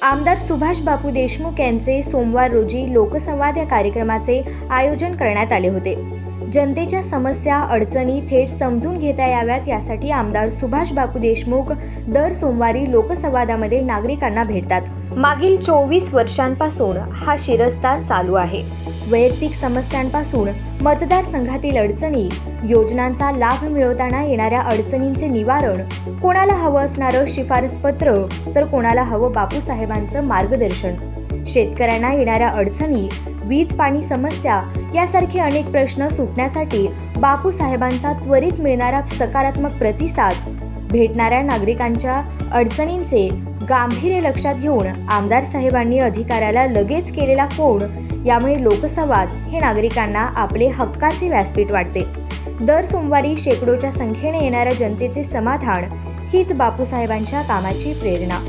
आमदार सुभाष बापू देशमुख यांचे सोमवार रोजी लोकसंवाद या कार्यक्रमाचे आयोजन करण्यात आले होते। जनतेच्या समस्या अडचणी थेट समजून घेता याव्यात यासाठी आमदार सुभाष बापू देशमुख दर सोमवारी लोकसंवादामध्ये नागरिकांना भेटतात। मागील 24 वर्षांपासून हा शिरस्ता चालू आहे। वैयक्तिक समस्यांपासून मतदारसंघातील अडचणी, योजनांचा लाभ मिळवताना येणाऱ्या अडचणींचे निवारण, कोणाला हवं असणारं शिफारस पत्र तर कोणाला हवं बापूसाहेबांचं मार्गदर्शन, शेतकऱ्यांना येणाऱ्या अडचणी, वीज पाणी समस्या यासारखे अनेक प्रश्न सुटण्यासाठी बापूसाहेबांचा त्वरित मिळणारा सकारात्मक प्रतिसाद, भेटणाऱ्या नागरिकांच्या अडचणींचे गांभीर्य लक्षात घेऊन आमदार साहेबांनी अधिकाऱ्याला लगेच केलेला फोन, यामुळे लोकसंवाद हे नागरिकांना आपले हक्काचे व्यासपीठ वाटते। दर सोमवारी शेकडोच्या संख्येने येणाऱ्या जनतेचे समाधान हीच बापूसाहेबांच्या कामाची प्रेरणा।